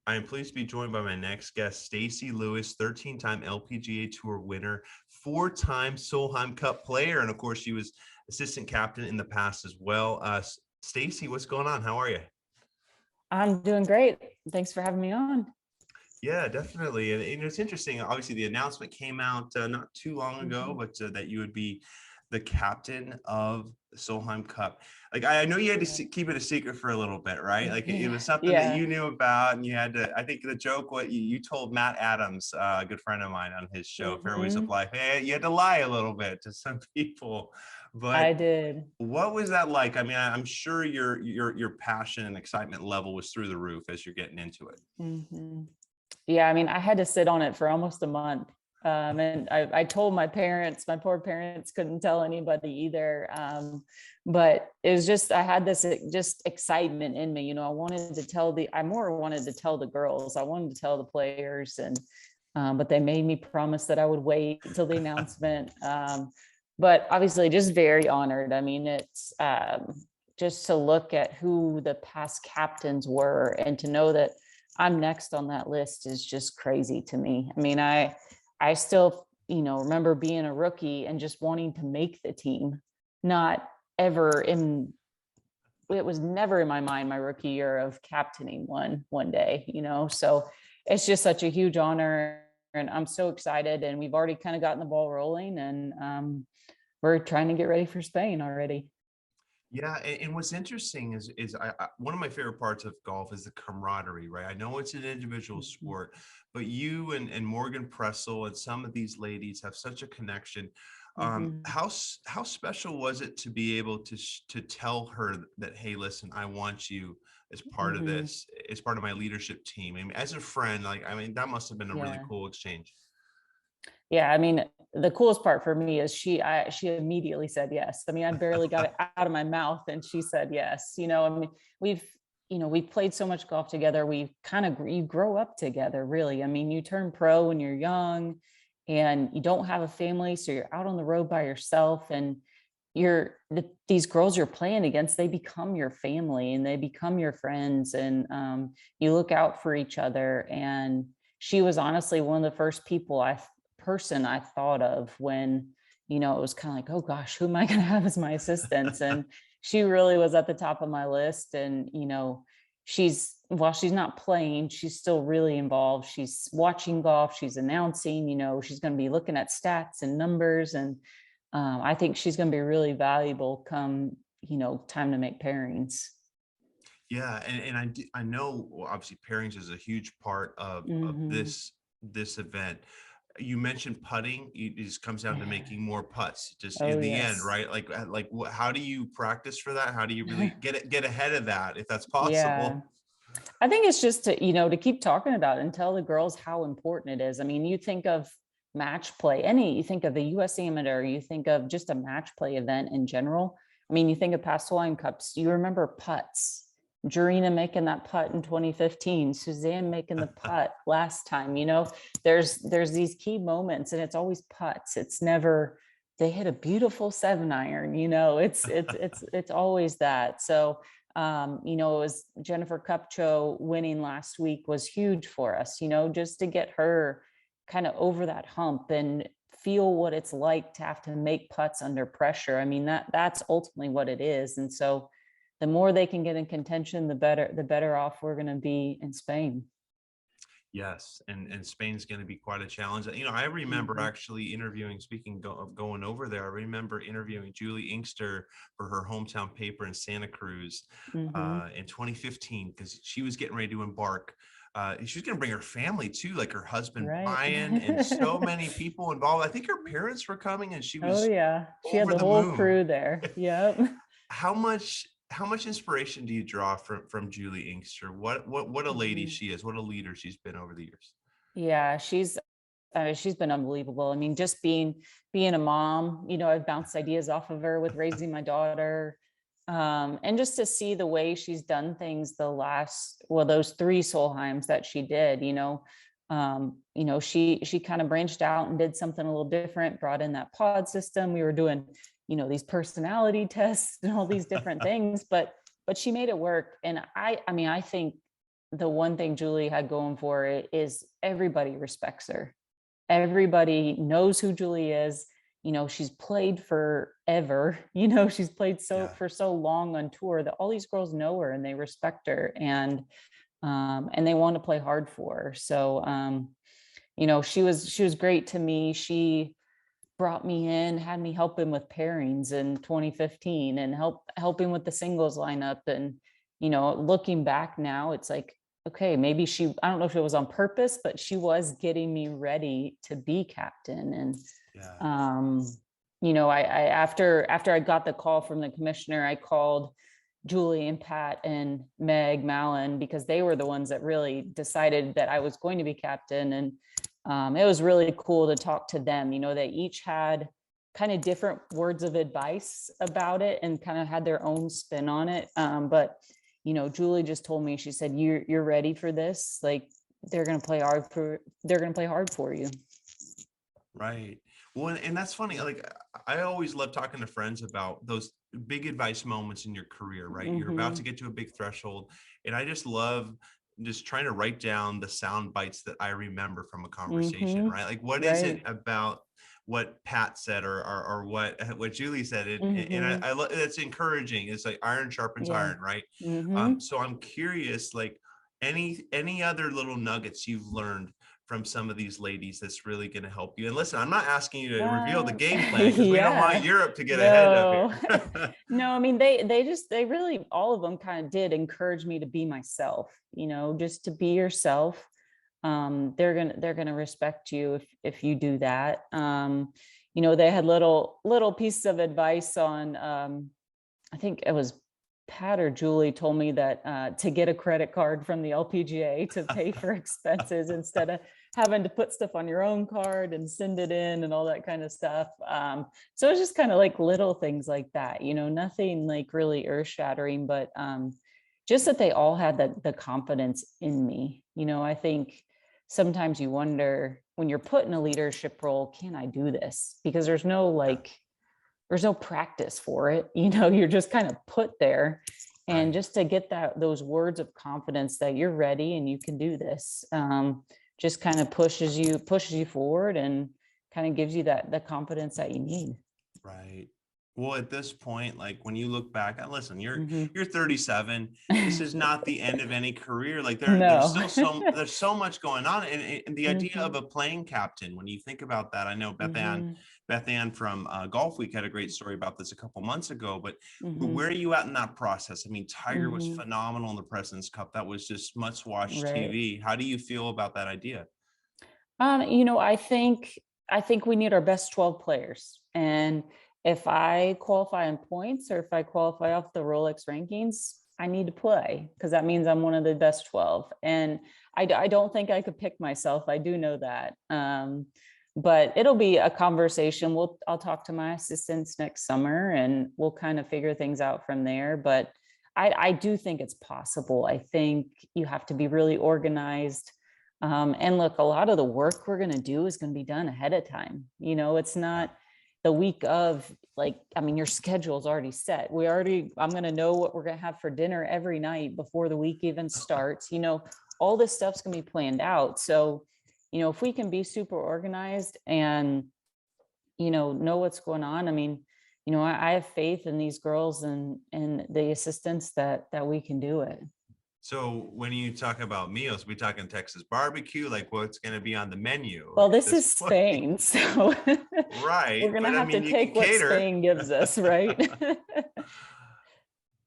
I am pleased to be joined by my next guest, Stacy Lewis, 13-time LPGA Tour winner, 4-time Solheim Cup player, and of course, she was assistant captain in the past as well. Stacy, what's going on? How are you? I'm doing great. Thanks for having me on. Yeah, definitely. And it's interesting. Obviously, the announcement came out not too long ago, Mhm. but that you would be the captain of the Solheim Cup. Like, I know you had to Yeah. keep it a secret for a little bit, right? Like, it was something that Yeah. you knew about, and you had to. I think the joke what you told Matt Adams, a good friend of mine, on his show Fairways of Hmm. Life. Hey, you had to lie a little bit to some people, but I did. what was that like? I mean, I'm sure your passion and excitement level was through the roof as you're getting into it. Hmm. Yeah, I mean, I had to sit on it for almost a month. And I told my parents, my poor parents couldn't tell anybody either. But it was just, I had this just excitement in me. I wanted to tell I more wanted to tell the girls, I wanted to tell the players, but they made me promise that I would wait until the announcement. But obviously just very honored. I mean, it's just to look at who the past captains were and to know that I'm next on that list is just crazy to me. I mean, I still, remember being a rookie and just wanting to make the team, not ever in it was never in my mind my rookie year of captaining one day, so it's just such a huge honor, and I'm so excited, and we've already kind of gotten the ball rolling, and we're trying to get ready for Spain already. Yeah, and what's interesting is one of my favorite parts of golf is the camaraderie, right? I know it's an individual Mhm. sport, but you and Morgan Pressel and some of these ladies have such a connection. Mhm. How special was it to be able to tell her that, hey, listen, I want you as part of Mhm. this, as part of my leadership team. I mean, as a friend, like, I mean, that must have been a really Yeah. cool exchange. Yeah, I mean, the coolest part for me is she immediately said yes. I mean, I barely got it out of my mouth and she said yes. I mean, we've we've played so much golf together. We kind of you grow up together, really. I mean, you turn pro when you're young and you don't have a family, so you're out on the road by yourself, and these girls you're playing against, they become your family and they become your friends, and you look out for each other. And she was honestly one of the first person I thought of when, it was kind of like, oh gosh, who am I going to have as my assistants? And she really was at the top of my list. And, while she's not playing, she's still really involved. She's watching golf, she's announcing, she's going to be looking at stats and numbers. And I think she's going to be really valuable come, time to make pairings. Yeah, and I know, well, obviously pairings is a huge part of Hmm. this event. You mentioned putting. It just comes down to making more putts, just Oh, in the end, yes. right? Like how do you practice for that? How do you really get ahead of that if that's Yeah. possible? I think it's just to keep talking about it and tell the girls how important it is. I mean, you think of match play, you think of the US Amateur, you think of just a match play event in general. I mean, you think of past Solheim Cups, you remember putts. Jarena making that putt in 2015, Suzanne making the putt last time, there's these key moments and it's always putts. It's never they hit a beautiful 7-iron, it's always that. So it was Jennifer Cupcho winning last week was huge for us, just to get her kind of over that hump and feel what it's like to have to make putts under pressure. I mean, that's ultimately what it is. And so the more they can get in contention, the better off we're going to be in Spain. Yes, and Spain's going to be quite a challenge. I remember Hmm. actually interviewing. Speaking of going over there, I remember interviewing Julie Inkster for her hometown paper in Santa Cruz Hmm. in 2015 because she was getting ready to embark. She was going to bring her family too, like her husband Right. Brian, and so many people involved. I think her parents were coming, and she Oh was yeah, she had over the the whole moon. crew there. Yep. How much inspiration do you draw from Julie Inkster? What a lady Mhm. she is. What a leader she's been over the years. Yeah, she's been unbelievable. I mean, just being a mom, I've bounced ideas off of her with raising my daughter. And just to see the way she's done things those three Solheims that she did, she kind of branched out and did something a little different, brought in that pod system. We were doing, these personality tests and all these different things, but she made it work. And I mean, I think the one thing Julie had going for it is everybody respects her. Everybody knows who Julie is. She's played forever. She's played Yeah. for so long on tour that all these girls know her and they respect her, and they want to play hard for her. So she was great to me. She brought me in, had me helping with pairings in 2015 and helping with the singles lineup. And, looking back now, it's like, okay, maybe I don't know if it was on purpose, but she was getting me ready to be captain. And, Yeah. after I got the call from the commissioner, I called Julie and Pat and Meg Mallon, because they were the ones that really decided that I was going to be captain. And it was really cool to talk to them. They each had kind of different words of advice about it and kind of had their own spin on it. But Julie just told me, she said, you're ready for this. Like, they're going to play hard for you. Right. Well, and that's funny. Like, I always love talking to friends about those big advice moments in your career, right? You're about to get to a big threshold. And I just love just trying to write down the sound bites that I remember from a conversation, right? Like, what is it Right. about what Pat said or what Julie said? And Mm-hmm. I love, it's encouraging. It's like iron sharpens Yeah. iron, right? Mm-hmm. So I'm curious, like, any other little nuggets you've learned from some of these ladies that's really going to help you? And listen, I'm not asking you to reveal the game plan, because we don't want Yeah. Europe to get ahead of No. here. No, I mean, they really, all of them kind of did encourage me to be myself, just to be yourself. They're gonna respect you if you do that. They had little pieces of advice on, I think it was Pat or Julie told me that to get a credit card from the LPGA to pay for expenses instead of having to put stuff on your own card and send it in and all that kind of stuff. So it's just kind of like little things like that, nothing like really earth shattering, but just that they all had the confidence in me. I think sometimes you wonder when you're put in a leadership role, can I do this? Because Yeah. there's no practice for it. You're just kind of put there. And Right. just to get those words of confidence that you're ready and you can do this, just kind of pushes you forward and kind of gives you the confidence that you need. Right. Well, at this point, like, when you look back, and listen, Mhm. you're 37. This is not the end of any career. Like, there's No. still there's so much going on. And the idea of Mhm. a playing captain, when you think about that, I know Mhm. Beth Ann from Golf Week had a great story about this a couple months ago. But where Mhm. are you at in that process? I mean, Tiger was Mhm. phenomenal in the President's Cup. That was just must-watch Right. TV. How do you feel about that idea? I think we need our best 12 players. And if I qualify in points or if I qualify off the Rolex rankings, I need to play because that means I'm one of the best 12. And I don't think I could pick myself. I do know that. But it'll be a conversation. I'll talk to my assistants next summer and we'll kind of figure things out from there. But I do think it's possible. I think you have to be really organized. And look, a lot of the work we're going to do is going to be done ahead of time. It's Yeah. not the week of, like, I mean, your schedule's already set. I'm going to know what we're going to have for dinner every night before the week even starts. All this stuff's going to be planned out. So, if we can be super organized and, know what's going on, I mean, I have faith in these girls and the assistants that we can do it. So when you talk about meals, we talking Texas barbecue, like what's going to be on the menu Well, at this this is point? Spain, so we're Right. gonna But I have to mean, you can take what cater. Spain gives us, right?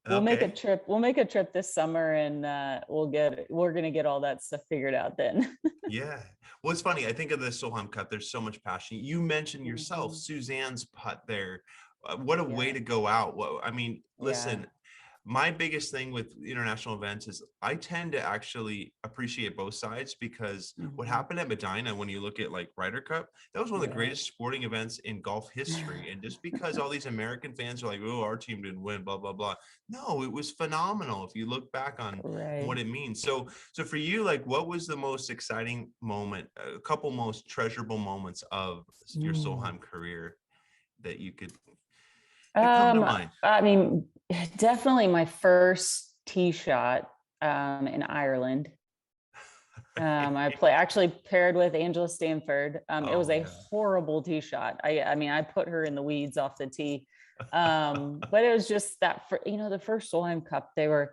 We'll make a Okay. trip. We'll make a trip this summer, and we're gonna get all that stuff figured out then. Yeah. Well, it's funny. I think of the Solheim Cup. There's so much passion. You mentioned yourself, Mhm. Suzanne's putt there. What a way Yeah, to go out. Well, I mean, yeah, listen, my biggest thing with international events is I tend to actually appreciate both sides, because what mhm, happened at Medina, when you look at like Ryder Cup, that was one of the right. greatest sporting events in golf history. And just because all these American fans are like, oh, our team didn't win, blah, blah, blah. No, it was phenomenal if you look back on what Right. it means. So for you, like, what was the most exciting moment, a couple most treasurable moments of your Mm. Solheim career that you could that come to Um, mind? I mean, definitely my first tee shot in Ireland. I actually paired with Angela Stanford. It was Oh a yeah. horrible tee shot. I mean, I put her in the weeds off the tee. But it was just that for, the first Solheim Cup, I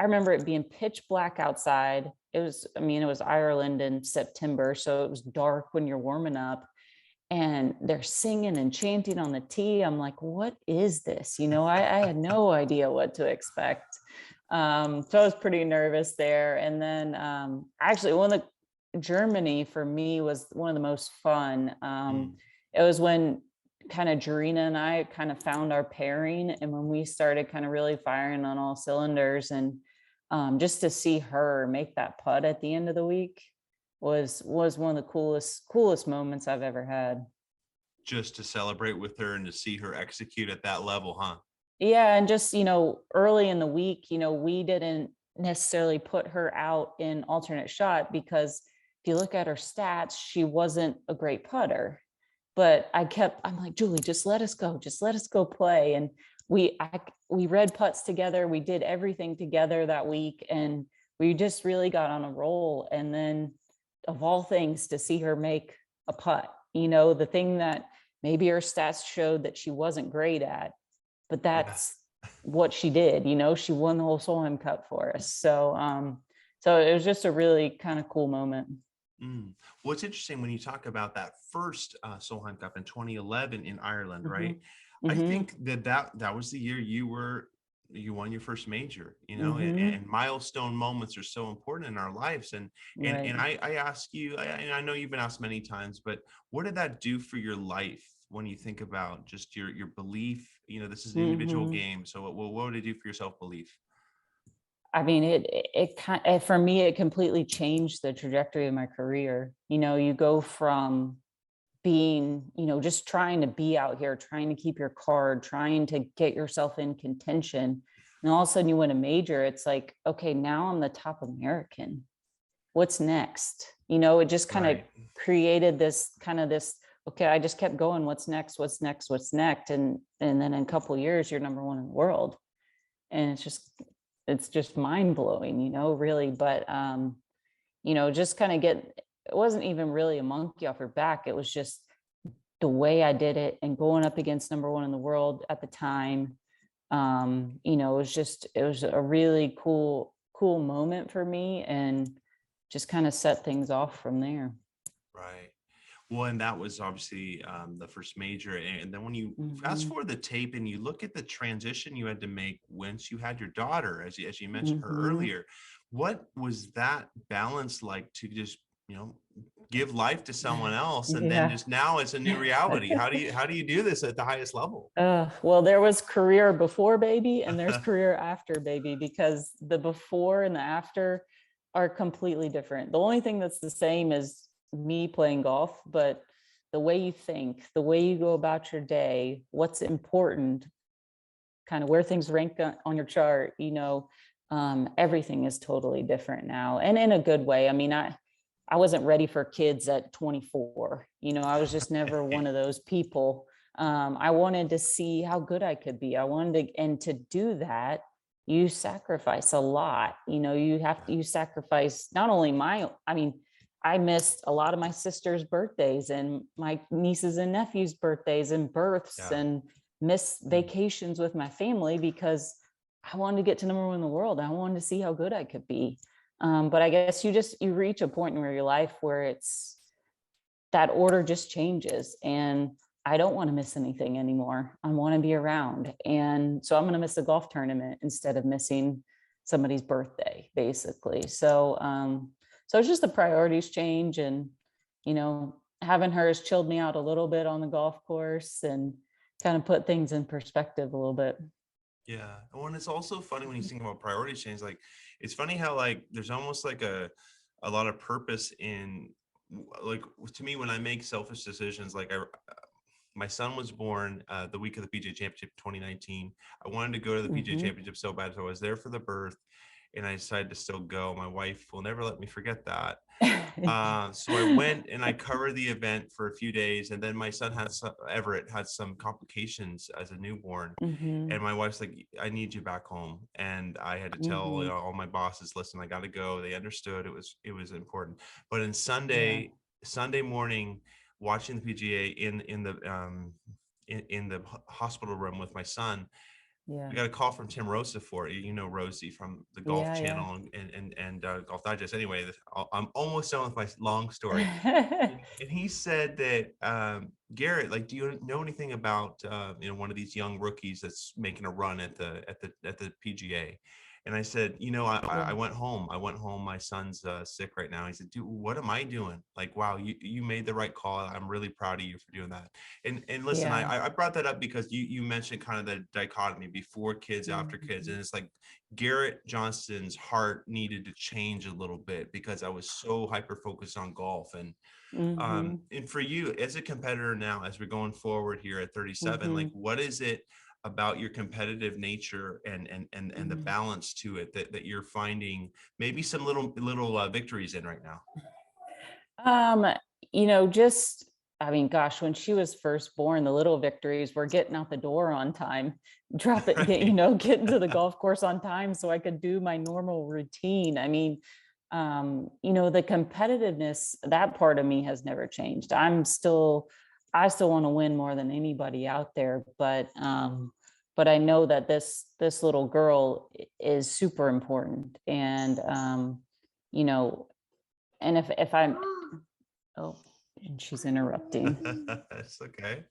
remember it being pitch black outside. It was Ireland in September, so it was dark when you're warming up, and they're singing and chanting on the tee. I'm like, what is this? I had no idea what to expect. So I was pretty nervous there. And then actually Germany for me was one of the most fun. It was when kind of Jarena and I kind of found our pairing, and when we started kind of really firing on all cylinders, and just to see her make that putt at the end of the week was one of the coolest moments I've ever had. Just to celebrate with her and to see her execute at that level, huh? Yeah, and just, early in the week, we didn't necessarily put her out in alternate shot because if you look at her stats, she wasn't a great putter. But I'm like, Julie, just let us go play. And we read putts together, we did everything together that week, and we just really got on a roll. And then, of all things, to see her make a putt, the thing that maybe her stats showed that she wasn't great at, but Yeah. that's what she did. She won the whole Solheim Cup for us. So it was just a really kind of cool moment. What's interesting when you talk about that first Solheim Cup in 2011 in Ireland, right? Mm-hmm. I Mm-hmm. think that was the year you won your first major, Mm-hmm. and milestone moments are so important in our lives. And Right. I ask you, and I know you've been asked many times, but what did that do for your life when you think about just your belief? This is an individual Mm-hmm. game, so what would it do for your self-belief? I mean, it kind of, for me, it completely changed the trajectory of my career. You go from being, just trying to be out here, trying to keep your card, trying to get yourself in contention. And all of a sudden you win a major. It's like, okay, now I'm the top American. What's next? It just kind of Right. created this, okay, I just kept going. What's next? What's next? What's next? And then in a couple of years, you're number one in the world. And it's just mind blowing, really. But, just kind of it wasn't even really a monkey off her back. It was just the way I did it and going up against number one in the world at the time. It was a really cool moment for me, and just kind of set things off from there. Right. Well, and that was obviously the first major. And then when you fast Mm-hmm. forward the tape and you look at the transition you had to make once you had your daughter, as you mentioned her Mm-hmm. earlier, what was that balance like to just, give life to someone else, and then Yeah. just now it's a new reality? How do you do this at the highest level? Well, there was career before baby and there's career after baby, because the before and the after are completely different. The only thing that's the same is me playing golf, but the way you think, the way you go about your day, what's important, kind of where things rank on your chart, everything is totally different now, and in a good way. I mean, I wasn't ready for kids at 24. I was just never one of those people. I wanted to see how good I could be. And to do that, you sacrifice a lot. You sacrifice not only I missed a lot of my sister's birthdays and my nieces and nephews' birthdays and births, Yeah. and miss vacations with my family because I wanted to get to number one in the world. I wanted to see how good I could be. But I guess you reach a point in your life where it's that order just changes, and I don't want to miss anything anymore. I want to be around. And so I'm going to miss a golf tournament instead of missing somebody's birthday, basically. So it's just the priorities change, and, having her has chilled me out a little bit on the golf course and kind of put things in perspective a little bit. Yeah. And it's also funny when you think about priorities change, like it's funny how like there's almost like a lot of purpose in, like, to me when I make selfish decisions, like my son was born the week of the PGA Championship 2019. I wanted to go to the PGA Mm-hmm. Championship so bad, so I was there for the birth. and I decided to still go. My wife will never let me forget that. So I went and I covered the event for a few days, and then my son Everett had some complications as a newborn, Hmm. and my wife's like, I need you back home. And I had to tell, Hmm. all my bosses, listen, I got to go. They understood it was important. But in Yeah. Sunday morning, watching the PGA in the hospital room with my son, Yeah. I got a call from Tim Rosafor, Rosie from the Golf Yeah. Channel and Golf Digest. Anyway, I'm almost done with my long story. Yeah. And he said that, Garrett, like, do you know anything about one of these young rookies that's making a run at the PGA? And I said, I Yeah. went home. My son's sick right now. He said, dude, what am I doing? Like, wow, you made the right call. I'm really proud of you for doing that. And listen, Yeah. I brought that up because you mentioned kind of the dichotomy before kids, after kids, Mhm. and it's like Garrett Johnston's heart needed to change a little bit because I was so hyper focused on golf. Mhm. And for you as a competitor now, as we're going forward here at 37, like, Mhm. what is it about your competitive nature and the Mhm. balance to it that you're finding maybe some little victories in right now? Um, just I mean, gosh, when she was first born, the little victories were getting out the door on time, drop it, Right. getting to the golf course on time so I could do my normal routine. I mean, the competitiveness, that part of me has never changed. I still want to win more than anybody out there, but I know that this little girl is super important. And you know, and if I'm Oh, and she's interrupting. It's okay.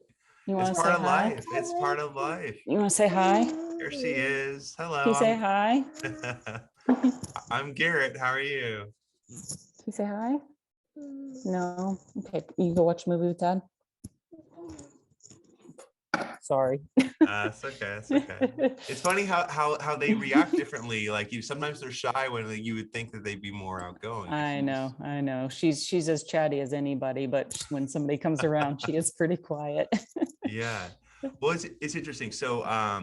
You It's want to part say of hi? life. It's part of life. You want to say hi? Here she is. Can Hello, you say hi? Can I'm Garrett. How are you? you say hi? No. Okay. You go watch a movie with Dad. Sorry. It's okay. It's okay. It's funny how they react differently. Like, sometimes they're shy when, like, you would think that they'd be more outgoing. And I know. she's I know. She's as chatty as anybody, but when somebody comes around, she is pretty quiet. yeah. Well, it's interesting. So I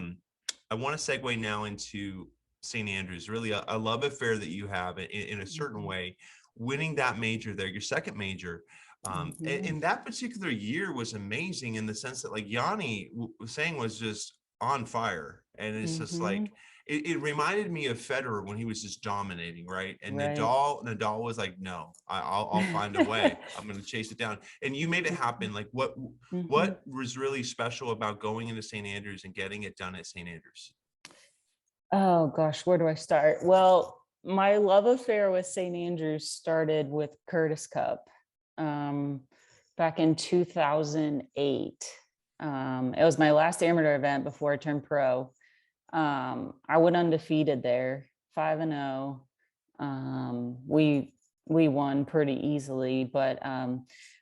want to segue now into St. Andrews. Really, a love affair that you have in a certain Mhm. way, winning that major there, your second major. Mhm. And that particular year was amazing in the sense that, like, Yanni was saying, was just on fire, and it's just like Mhm. it reminded me of Federer when he was just dominating, right? And Right. Nadal was like, no, I'll find a way. I'm going to chase it down. And you made it happen. Like, Mhm. what was really special about going into St. Andrews and getting it done at St. Andrews? Oh gosh, where do I start? Well, my love affair with St. Andrews started with Curtis Cup um, back in 2008. It was my last amateur event before I turned pro. I went undefeated there, 5-0. We won pretty easily, but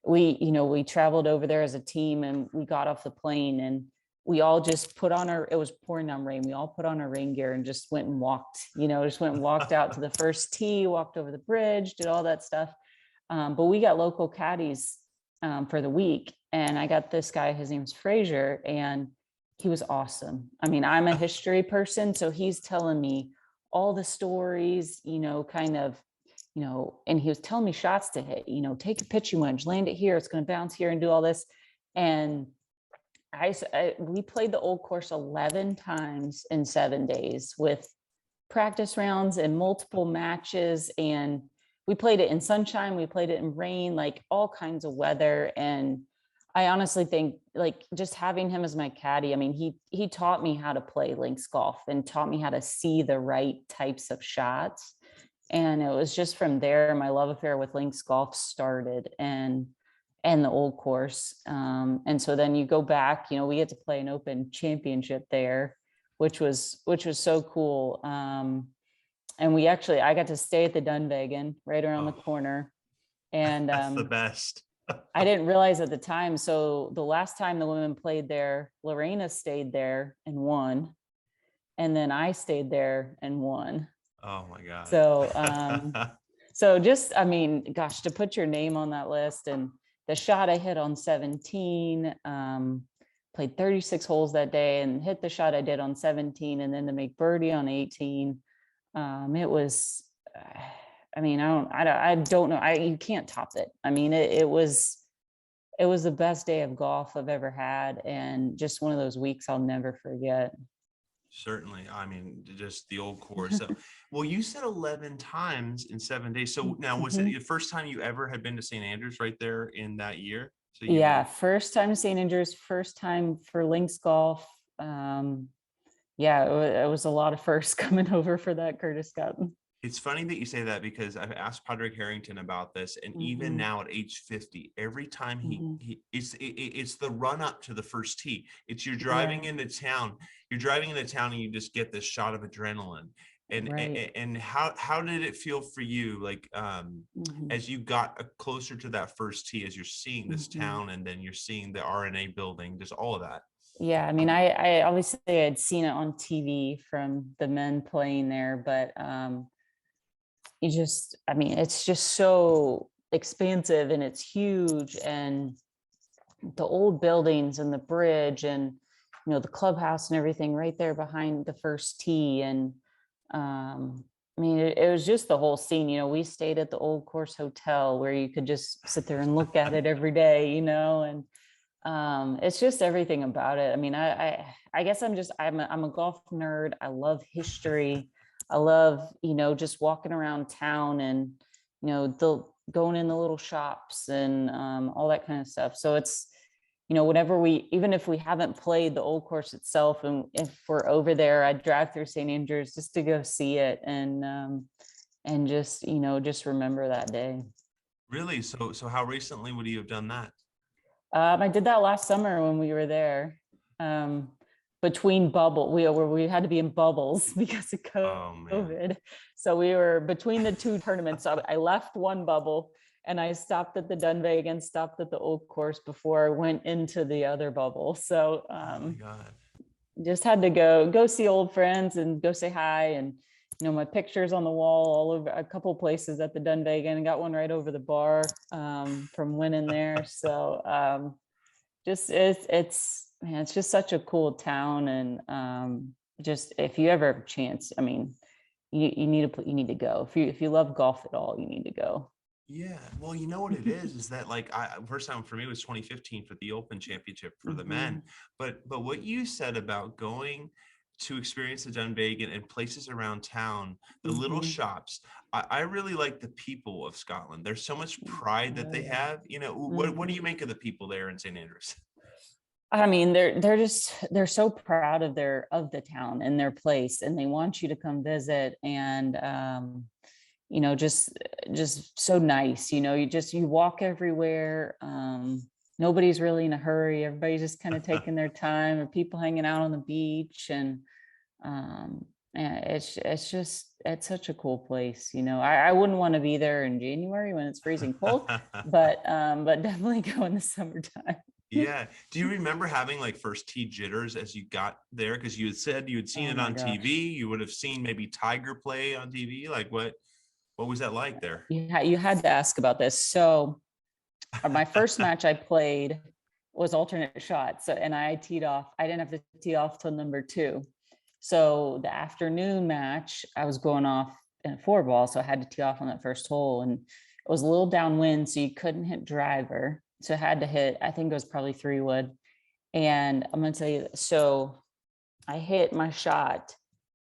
we traveled over there as a team, and we got off the plane, and we all just put on our, it was pouring down rain. We all put on our rain gear and just went and walked, just went and walked out to the first tee, walked over the bridge, did all that stuff. But we got local caddies for the week. And I got this guy, his name's Frazier, and he was awesome. I mean, I'm a history person, so he's telling me all the stories, kind of, and he was telling me shots to hit, take a pitching wedge, land it here, it's going to bounce here and do all this. And we played the old course 11 times in 7 days with practice rounds and multiple matches. And we played it in sunshine, we played it in rain, like all kinds of weather. And I honestly think, like, just having him as my caddy, I mean, he taught me how to play links golf and taught me how to see the right types of shots. And it was just from there my love affair with links golf started, and the old course. And so then you go back, we get to play an open championship there, which was so cool. And I got to stay at the Dunvegan right around the Oh, corner. And that's the best. I didn't realize at the time. So the last time the women played there, Lorena stayed there and won. And then I stayed there and won. Oh my God. So, so just, I mean, gosh, to put your name on that list, and the shot I hit on 17, played 36 holes that day and hit the shot I did on 17, and then to make birdie on 18. It was, I mean, I don't know. You can't top it. I mean, it was the best day of golf I've ever had. And just one of those weeks I'll never forget. Certainly. I mean, just the old course. So, well, you said 11 times in 7 days. So now was it Mhm. the first time you ever had been to St. Andrews right there in that year? So you Yeah, were, first time to St. Andrews, first time for links golf. Yeah, it was a lot of firsts coming over for that Curtis Cup. it's funny that you say that because I've asked Padraig Harrington about this, and even Mhm, now at age 50, every time mhm. it's the run up to the first tee. It's you're driving Yeah, into town, you're driving into town, and you just get this shot of adrenaline. right. And how did it feel for you, like Mhm, as you got closer to that first tee, as you're seeing this mhm. town, and then you're seeing the RNA building, just all of that. Yeah, I mean, I obviously had seen it on TV from the men playing there, but you just, I mean, it's just so expansive and it's huge, and the old buildings and the bridge and the clubhouse and everything right there behind the first tee. And I mean, it was just the whole scene. We stayed at the Old Course Hotel where you could just sit there and look at it every day, and it's just everything about it. I mean, I guess I'm a golf nerd. I love history. I love, just walking around town and, the going in the little shops and all that kind of stuff. So it's, whenever even if we haven't played the old course itself, and if we're over there, I drive through St. Andrews just to go see it and just, just remember that day. Really? So how recently would you have done that? I did that last summer when we were there. Um, Between where we had to be in bubbles because of Oh man. COVID. So we were between the two tournaments. So I left one bubble and I stopped at the Dunvegan and stopped at the Old Course before I went into the other bubble. So Oh my God. just had to go see old friends and go say hi. And my pictures on the wall all over a couple places at the Dunvegan, and got one right over the bar from winning there. So just it's man, it's just such a cool town. And just if you ever have a chance, I mean, you need to go. If you love golf at all, you need to go. Yeah, well, you know what it is that like first time for me was 2015 for the Open Championship for the men. Mhm, But what you said about going to experience the Dunvegan and places around town, the little mhm. shops, I really like the people of Scotland. There's so much pride that Oh they yeah. have. What do you Mhm. make of the people there in St. Andrews? I mean, they're so proud of the town and their place, and they want you to come visit. And just so nice. You walk everywhere. Nobody's really in a hurry. Everybody's just kind of taking their time, or people hanging out on the beach. And yeah, it's such a cool place. I wouldn't want to be there in January when it's freezing cold, but definitely go in the summertime. Yeah. Do you remember having like first tee jitters as you got there? Because you had said you had seen Oh it my on gosh. TV. You would have seen maybe Tiger play on TV. Like what was that like there? You had to ask about this. So my first match I played was alternate shots. So, and I teed off. I didn't have to tee off till number two. So the afternoon match, I was going off in a four ball. So I had to tee off on that first hole, and it was a little downwind. So you couldn't hit driver. So I had to hit, I think it was probably 3 wood. And I'm going to tell you, so I hit my shot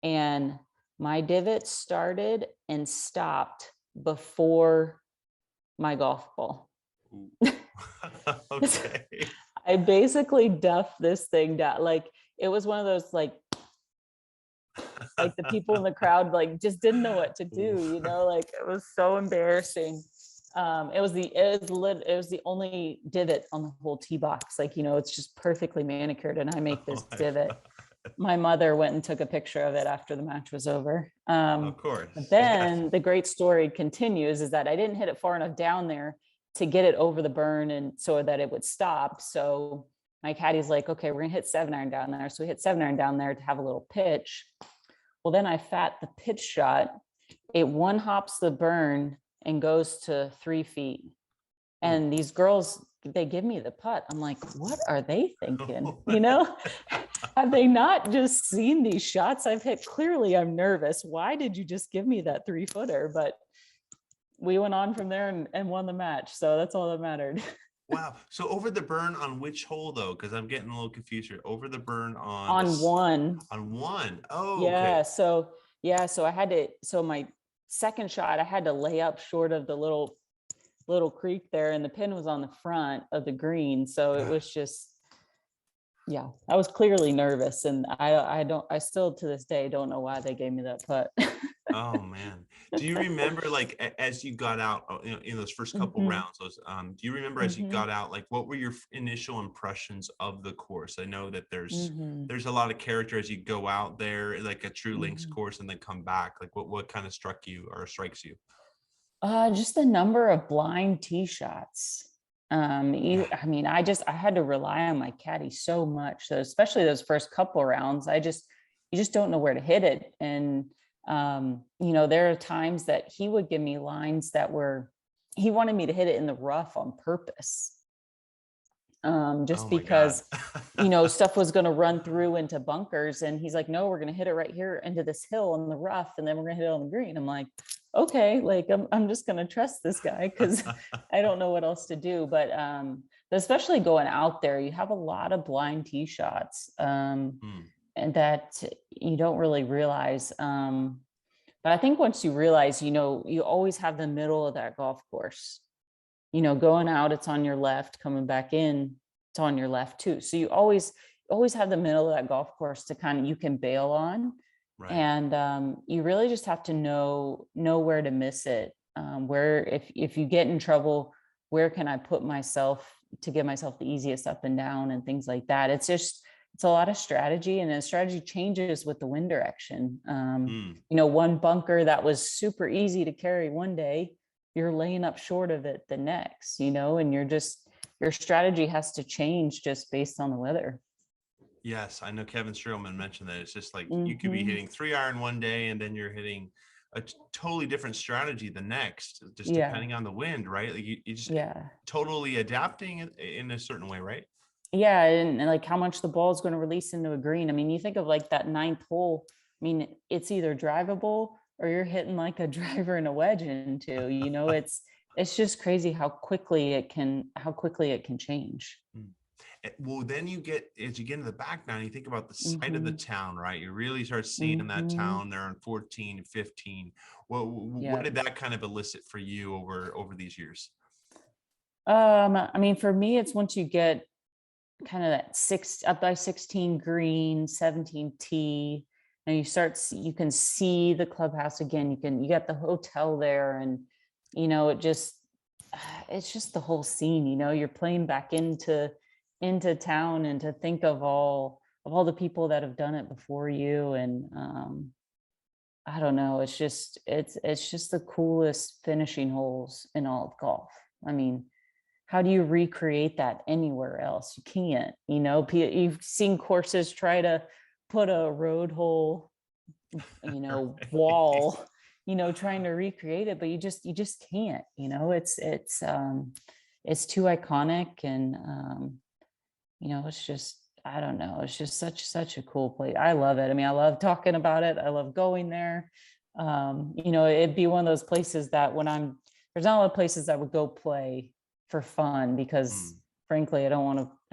and my divot started and stopped before my golf ball. Ooh. Okay. I basically duffed this thing down. Like it was one of those like the people in the crowd like just didn't know what to Ooh. do, like it was so embarrassing. It was the only divot on the whole tee box. Like, it's just perfectly manicured and I make this Oh my divot. God. My mother went and took a picture of it after the match was over. Of But course. Yes. then the great story continues is that I didn't hit it far enough down there to get it over the burn and so that it would stop. So my caddy's like, okay, we're gonna hit 7-iron down there. So we hit 7-iron down there to have a little pitch. Well, then I fat the pitch shot. It one hops the burn and goes to 3 feet. Ooh. And these girls, they give me the putt. I'm like, what are they thinking? Have they not just seen these shots I've hit? Clearly I'm nervous. Why did you just give me that 3-footer? But we went on from there and won the match. So that's all that mattered. Wow. So over the burn on which hole though? Because I'm getting a little confused here. Over the burn on On one. on one. Oh, okay. Yeah. So I had to, so my second shot, I had to lay up short of the little creek there, and the pin was on the front of the green. So it was just, yeah, I was clearly nervous, and I still to this day don't know why they gave me that putt. Oh man. Do you remember like as you got out, in those first couple Mhm, rounds, do you remember as you mhm, got out, like what were your initial impressions of the course? I know that mhm, there's a lot of character as you go out there, like a true links mhm. course, and then come back. Like what kind of struck you or strikes you? Just the number of blind tee shots. Yeah. I mean, I had to rely on my caddy so much. So especially those first couple rounds, you just don't know where to hit it. And there are times that he would give me lines that he wanted me to hit it in the rough on purpose. Oh Just my God. because, stuff was going to run through into bunkers. And he's like, no, we're going to hit it right here into this hill in the rough. And then we're going to hit it on the green. I'm like, okay, like I'm just going to trust this guy because I don't know what else to do. But especially going out there, you have a lot of blind tee shots, Hmm. and that you don't really realize. But I think once you realize, you always have the middle of that golf course. Going out, it's on your left, coming back in, it's on your left too. So you always have the middle of that golf course to you can bail on. Right. And you really just have to know where to miss it. Where if you get in trouble, where can I put myself to give myself the easiest up and down and things like that. It's a lot of strategy, and the strategy changes with the wind direction. Hmm. One bunker that was super easy to carry one day, you're laying up short of it the next, and your strategy has to change just based on the weather. Yes, I know Kevin Streelman mentioned that it's just like you could be Hmm. hitting 3-iron one day and then you're hitting a totally different strategy the next, just Yeah. depending on the wind, right? Like you just Yeah. totally adapting it in a certain way, right? Yeah. And like how much the ball is going to release into a green. I mean, you think of like that ninth hole. I mean, it's either drivable or you're hitting like a driver and a wedge into, it's just crazy how quickly it can change. Mm. Well, then as you get into the back nine, you think about the side of the Hmm. town, right? You really start seeing that Hmm. town there on 14, 15. Well, what Yeah. did that kind of elicit for you over these years? I mean, for me, it's once you get kind of that up by 16 green, 17 tee, and you can see the clubhouse again. You got the hotel there, and it's just the whole scene. You're playing back into town, and to think of all the people that have done it before you, and I don't know. It's just the coolest finishing holes in all of golf. I mean, how do you recreate that anywhere else? You can't. You've seen courses try to put a road hole, Right. wall, trying to recreate it, but you just can't. It's too iconic, and it's just, I don't know, it's just such a cool place. I love it. I mean, I love talking about it. I love going there. It'd be one of those places that there's not a lot of places I would go play for fun, because Hmm. frankly, I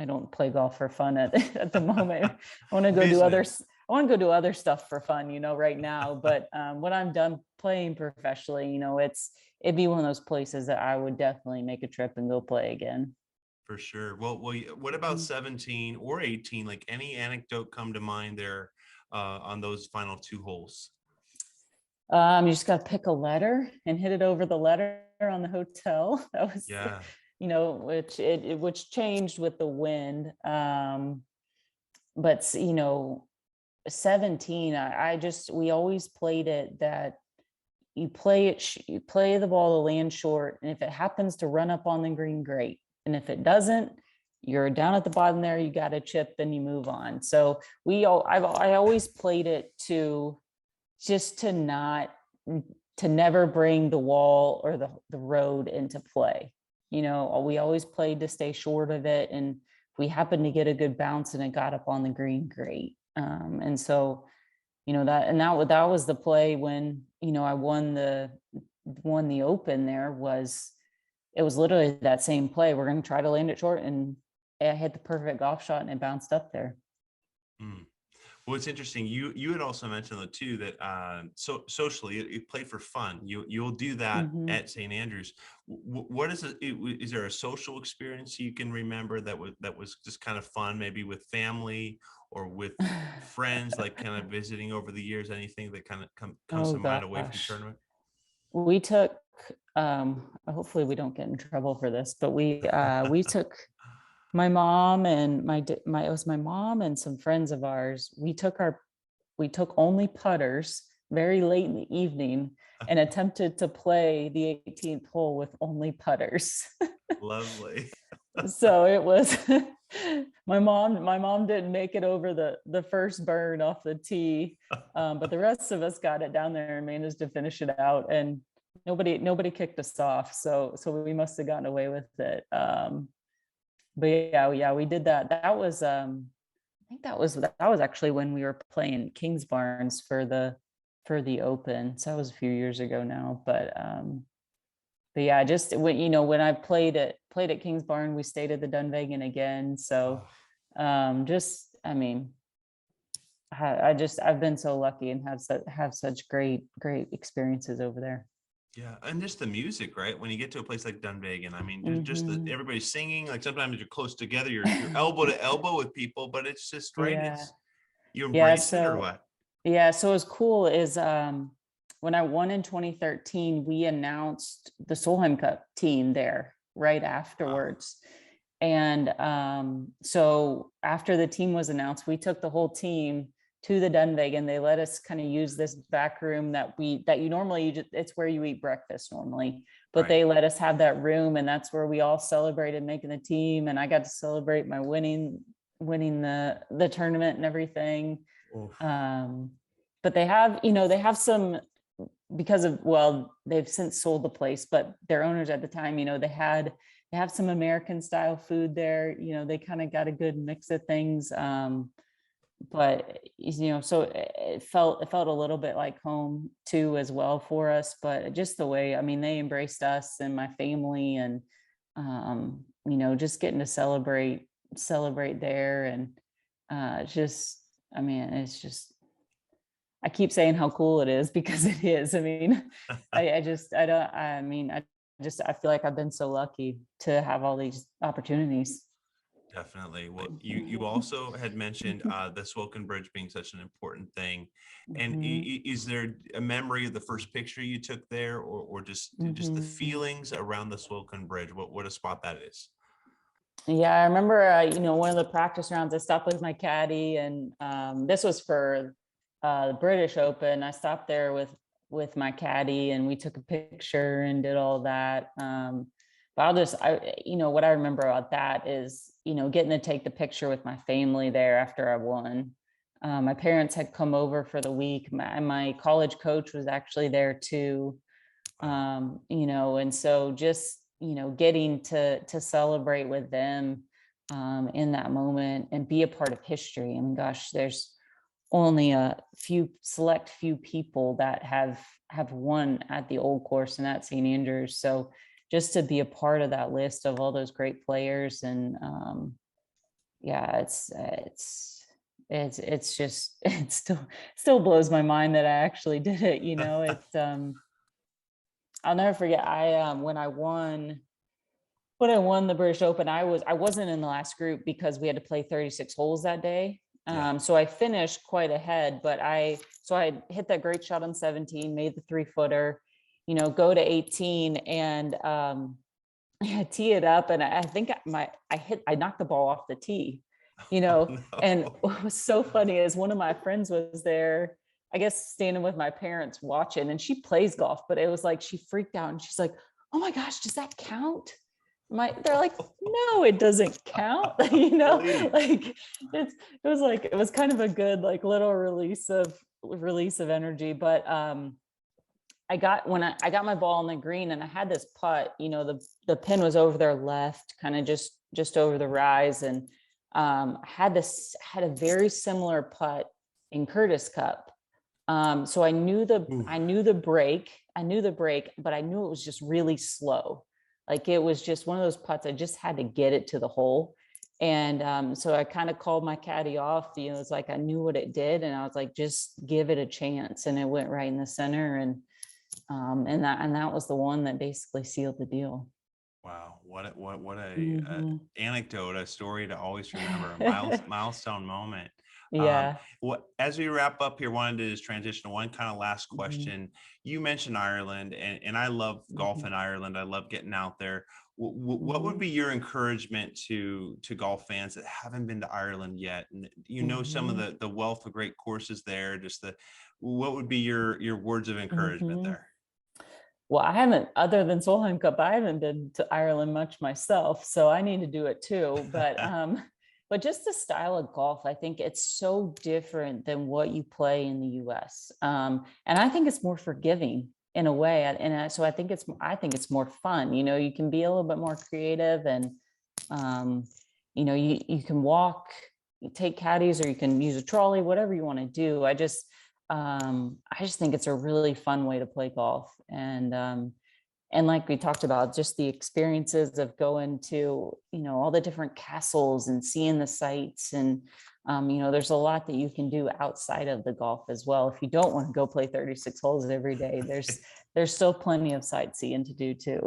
don't play golf for fun at, at the moment. I want to go do Business. I want to go do other stuff for fun, right now. But when I'm done playing professionally, it'd be one of those places that I would definitely make a trip and go play again. For sure. Well, what about 17 or 18? Like any anecdote come to mind there on those final two holes? You just got to pick a letter and hit it over the letter on the hotel. That was, Yeah. which changed with the wind. But 17, we always played it that you play the ball to land short, and if it happens to run up on the green, great. And if it doesn't, you're down at the bottom there, you got a chip, then you move on. So I always played it to just to never bring the wall or the road into play. We always played to stay short of it. And we happened to get a good bounce and it got up on the green, great. And so, that was the play when, I won the open there. It was literally that same play. We're going to try to land it short, and I hit the perfect golf shot and it bounced up there. Mm. Well, it's interesting. You had also mentioned though too that socially you play for fun. You'll do that Mhm. at St. Andrews. What is it? Is there a social experience you can remember that was just kind of fun, maybe with family or with friends, like kind of visiting over the years? Anything that kind of comes Oh to mind away from gosh. tournament? We took, hopefully we don't get in trouble for this, but we took my mom and it was my mom and some friends of ours. We took only putters very late in the evening and attempted to play the 18th hole with only putters. Lovely. So it was my mom didn't make it over the first burn off the tee, but the rest of us got it down there and managed to finish it out, and nobody kicked us off, so we must have gotten away with it. But yeah, we did that. That was I think that was actually when we were playing Kings Barnes for the Open. So that was a few years ago now. But yeah, just when I played at Kings Barn, we stayed at the Dunvegan again. So Oh, just, I mean, I've been so lucky and have such great experiences over there. yeah, and just the music, right? When you get to a place like Dunvegan, I mean, just the Hmm. everybody's singing. Like sometimes you're close together, you're elbow to elbow with people, but it's just right. Yeah. It's you Yeah. embrace it or So what? yeah, so what's cool is when I won in 2013, we announced the Solheim Cup team there right Wow, afterwards. And so after the team was announced, we took the whole team to the Dunvegan. They let us kind of use this back room that you normally it's where you eat breakfast normally, but right. they let us have that room, and that's where we all celebrated making the team. And I got to celebrate my winning the tournament and everything. Oof. um, but they have some, because of, well, they've since sold the place, but their owners at the time, they have some American style food there. They kind of got a good mix of things. But so it felt a little bit like home too as well for us. But just the way, I mean, they embraced us and my family, and just getting to celebrate there, and just, I mean, it's just, I keep saying how cool it is because it is. I mean, I just, I don't, I mean, I feel like I've been so lucky to have all these opportunities. Definitely. Well, you also had mentioned the Swilken Bridge being such an important thing, and Mhm, is there a memory of the first picture you took there, or just the mhm. feelings around the Swilken Bridge? What a spot that is. Yeah, I remember, one of the practice rounds, I stopped with my caddy, and this was for the British Open. I stopped there with my caddy, and we took a picture and did all that. But what I remember about that is, getting to take the picture with my family there after I won. My parents had come over for the week. My college coach was actually there too. Wow. And so just, getting to celebrate with them in that moment and be a part of history. I mean, gosh, there's only a few people that have won at the old course and at St. Andrews. So just to be a part of that list of all those great players, and yeah, it's just it still blows my mind that I actually did it. I'll never forget. When I won the British Open, I wasn't in the last group because we had to play 36 holes that day. Yeah. So I finished quite ahead, but I hit that great shot on 17, made the 3-footer, go to 18, and I tee it up, and I think I knocked the ball off the tee, Oh, and no. what was so funny is one of my friends was there, I guess standing with my parents watching, and she plays golf, but it was like she freaked out and she's like, "Oh my gosh, does that count?" They're like, "No, it doesn't count." Please. Like it was kind of a good like little release of energy. But I got my ball on the green, and I had this putt, the pin was over their left, kind of just over the rise, and had a very similar putt in Curtis Cup. So I knew the break, but I knew it was just really slow. Like it was just one of those putts. I just had to get it to the hole. And so I kind of called my caddy off. It's like I knew what it did, and I was like, just give it a chance. And it went right in the center, and that was the one that basically sealed the deal. Wow, what a Mhm. anecdote, a story to always remember, a milestone moment. Yeah. What as we wrap up here, wanted to just transition to one kind of last Mhm. question. You mentioned Ireland, and I love golf Mhm. in Ireland. I love getting out there. What would Mhm. be your encouragement to golf fans that haven't been to Ireland yet? And some of Mhm. the wealth of great courses there. What would be your words of encouragement Mhm. there? Well, I haven't, other than Solheim Cup, I haven't been to Ireland much myself, so I need to do it too. But just the style of golf, I think it's so different than what you play in the US. And I think it's more forgiving in a way. So I think it's more fun. You can be a little bit more creative, and um, you can walk, you take caddies, or you can use a trolley, whatever you want to do. I just think it's a really fun way to play golf. And like we talked about, just the experiences of going to, all the different castles and seeing the sights. And there's a lot that you can do outside of the golf as well. If you don't want to go play 36 holes every day, there's still plenty of sightseeing to do too.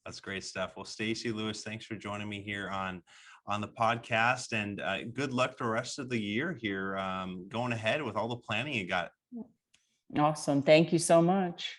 That's great stuff. Well, Stacy Lewis, thanks for joining me here on the podcast, and good luck the rest of the year here, going ahead with all the planning you got. Awesome. Thank you so much.